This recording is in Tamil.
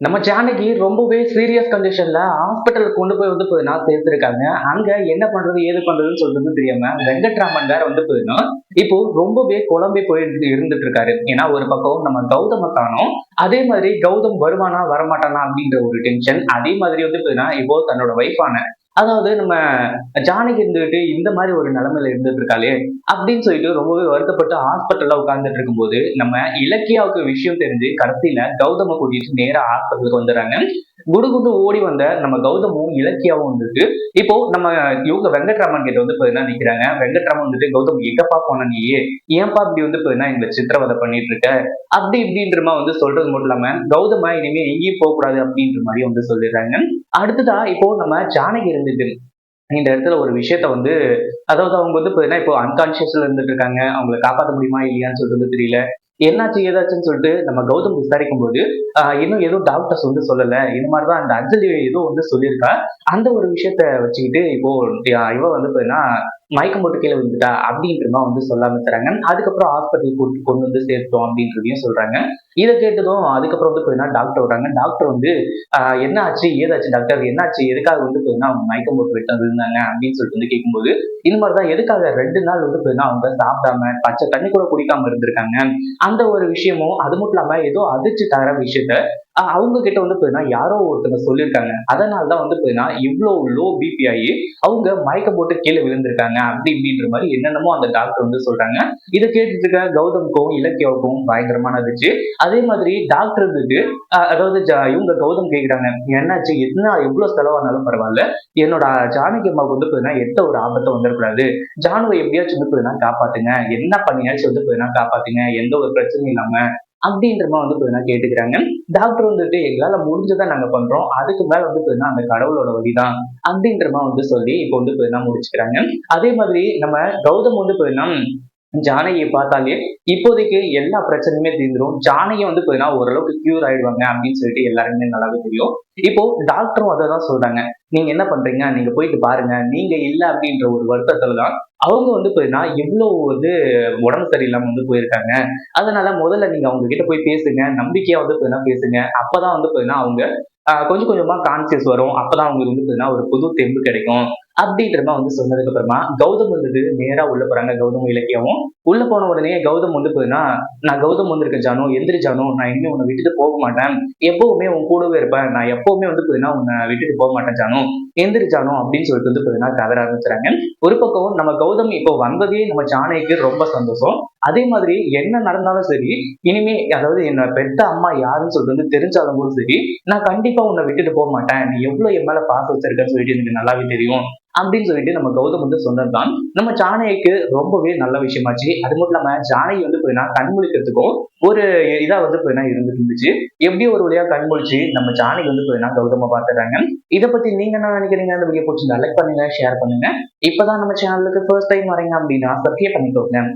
நம்ம ஜானகி ரொம்பவே சீரியஸ் கண்டிஷன்ல ஹாஸ்பிட்டலுக்கு கொண்டு போய் சேர்த்திருக்காங்க. அங்க என்ன பண்றது ஏது பண்றதுன்னு சொல்றது தெரியாம வெங்கட்ராமன் வேற இப்போ ரொம்பவே குழம்பி போய் இருந்துட்டு இருக்காரு. ஏன்னா ஒரு பக்கம் நம்ம கௌதம காணோம். அதே மாதிரி கௌதம் வருவானா வரமாட்டானா அப்படின்ற ஒரு டென்ஷன். அதே மாதிரி இப்போ தன்னோட வைஃபான அதாவது நம்ம ஜானகி இருந்துகிட்டு இந்த மாதிரி ஒரு நிலைமையில இருந்துட்டு இருக்காளே அப்படின்னு சொல்லிட்டு ரொம்பவே வருத்தப்பட்டு ஹாஸ்பிட்டல்ல உட்கார்ந்துட்டு இருக்கும்போது நம்ம இலக்கியாவுக்கு விஷயம் தெரிஞ்சு கடைசியில கௌதம கூட்டிட்டு நேரா ஹாஸ்பிட்டலுக்கு வந்துடுறாங்க. குடுகுடு ஓடி வந்த நம்ம கௌதமும் இலக்கியாவும் இப்போ நம்ம இவங்க வெங்கட்ராமன் கிட்ட நிக்கிறாங்க. வெங்கட்ராமன் கௌதம் எங்கப்பா போன நீ ஏன்பா இப்படி எங்களை சித்திரவதை பண்ணிட்டு இருக்க அப்படி இப்படின்ற மாதிரி சொல்றது மட்டும் இல்லாம கௌதமா இனிமே எங்கேயும் போக கூடாது அப்படின்ற மாதிரி சொல்லிடுறாங்க. அடுத்ததா இப்போ நம்ம ஜானகி இருந்துட்டு இந்த இடத்துல ஒரு விஷயத்த அதாவது அவங்க இப்போ அன்கான்சியஸ்ல இருந்துட்டு இருக்காங்க. அவங்களை காப்பாற்ற முடியுமா இல்லையான்னு சொல்றது தெரியல. என்னாச்சு ஏதாச்சுன்னு சொல்லிட்டு நம்ம கௌதம் விசாரிக்கும் போது இன்னும் எதுவும் டாக்டர்ஸ் சொல்லல. இந்த மாதிரிதான் அந்த அஞ்சலி ஏதோ சொல்லியிருக்கா. அந்த ஒரு விஷயத்த வச்சுக்கிட்டு இப்போ இவ மயக்கம் போட்டு கீழே விழுந்துட்டா அப்படின்ற மாதிரி சொல்ல ஆரம்பிச்சுறாங்க. அதுக்கப்புறம் ஹாஸ்பிட்டல் கூட்டு கொண்டு சேர்த்தோம் அப்படின்றதையும் சொல்றாங்க. இதை கேட்டதும் அதுக்கப்புறம் டாக்டர் வர்றாங்க. டாக்டர் என்ன ஆச்சு ஏதாச்சு டாக்டர் என்னாச்சு எதுக்காக அவங்க மயக்கம் போட்டு விட்டு இருந்தாங்க அப்படின்னு சொல்லிட்டு கேட்கும்போது இந்த மாதிரிதான் எதுக்காக 2 நாள் அவங்க சாப்பிடாம பச்சை தண்ணி கூட குடிக்காம இருந்திருக்காங்க. அந்த ஒரு விஷயமும் அது மட்டும் இல்லாம ஏதோ அதிர்ச்சி தர விஷயத்த அவங்க கிட்ட யாரோ ஒருத்தங்க சொல்லியிருக்காங்க. அதனாலதான் இவ்வளவு லோ பிபி ஆகி அவங்க மயக்கம் போட்டு கீழே விழுந்திருக்காங்க அப்படி இப்படின்ற மாதிரி என்னென்னமோ அந்த டாக்டர் சொல்றாங்க. இதை கேட்டுட்டு இருக்க கௌதமுக்கும் இலக்கியாவுக்கும் பயங்கரமான இருந்துச்சு. அதே மாதிரி டாக்டர் அதாவது இவங்க கௌதம் கேக்குறாங்க என்னாச்சு என்ன எவ்வளவு செலவானாலும் பரவாயில்ல என்னோட ஜானகி அம்மாவுக்கு எந்த ஒரு ஆபத்தும் வந்துடக்கூடாது. ஜானுவை எப்படியாச்சும் காப்பாத்துங்க என்ன பண்ணியாச்சும் காப்பாத்துங்க எந்த ஒரு பிரச்சனையும் இல்லாம அப்படின்ற மாதிரி கேட்டுக்கிறாங்க. டாக்டர் எங்களால முடிஞ்சதை நாங்க பண்றோம். அதுக்கு மேல அந்த கடவுளோட வழிதான் அப்படின்ற மாதிரி சொல்லி இப்போ முடிச்சுக்கிறாங்க. அதே மாதிரி நம்ம கௌதம் ஜானகியை பார்த்தாலே இப்போதைக்கு எல்லா பிரச்சனையுமே தீர்ந்துடும். ஜானகி ஓரளவுக்கு கியூர் ஆயிடுவாங்க அப்படின்னு சொல்லிட்டு எல்லாருமே நல்லாவே தெரியும். இப்போ டாக்டரும் அதை தான் சொல்றாங்க. நீங்க என்ன பண்றீங்க நீங்க போயிட்டு பாருங்க நீங்க இல்ல அப்படின்ற ஒரு வருத்தத்துலதான் அவங்க இவ்வளவு உடம்பு சரியில்லாம போயிருக்காங்க. அதனால முதல்ல நீங்க அவங்க கிட்ட போய் பேசுங்க நம்பிக்கையா பேசுங்க. அப்பதான் அவங்க கொஞ்சம் கொஞ்சமா கான்சியஸ் வரும். அப்பதான் அவங்களுக்கு ஒரு புது தெம்பு கிடைக்கும் அப்படின்ற மாதிரி சொன்னதுக்கு அப்புறமா கௌதம் நேரா உள்ள போறாங்க. கௌதம் இலக்கியாவும் உள்ள போன உடனே கௌதம் நான் கௌதம் வந்திருக்கேன் ஜானு எந்திரி ஜானு நான் இனிமே உன்னை விட்டுட்டு போக மாட்டேன். எப்பவுமே உன் கூடவே இருப்பேன். நான் எப்பவுமே உன்னை விட்டுட்டு போக மாட்டேன் ஜானு எந்திரி ஜானு அப்படின்னு சொல்லிட்டு கதற ஆரம்பிச்சுறாங்க. ஒரு பக்கம் நம்ம கௌதம் இப்போ வந்ததே நம்ம ஜானகிக்கு ரொம்ப சந்தோஷம். அதே மாதிரி என்ன நடந்தாலும் சரி இனிமே அதாவது என்ன பெத்த அம்மா யாருன்னு சொல்லிட்டு தெரிஞ்சாலும் கூட சரி நான் கண்டிப்பா உன்னை விட்டுட்டு போக மாட்டேன். நீ எவ்வளவு என் மேல பாசம் வச்சிருக்கன்னு சொல்லிட்டு எனக்கு நல்லாவே தெரியும் அப்படின்னு சொல்லிட்டு நம்ம கௌதம் சொன்னதுதான் நம்ம ஜானகிக்கு ரொம்பவே நல்ல விஷயமாச்சு. அது மட்டும் இல்லாம ஜானகி கண்முழிக்கிறதுக்கும் ஒரு இதா இருந்துட்டு இருந்துச்சு. எப்படி ஒரு வழியா கண்முழிச்சு நம்ம ஜானகி கௌதம பாத்துறாங்க. இதை பத்தி நீங்க என்ன நினைக்கிறீங்க? அந்த வீடியோ பிடிச்சிருந்தா லைக் பண்ணுங்க ஷேர் பண்ணுங்க. இப்பதான் நம்ம சேனலுக்கு ஃபர்ஸ்ட் டைம் வரீங்க அப்படின்னா சப்ஸ்கிரைப் பண்ணிக்கோங்க.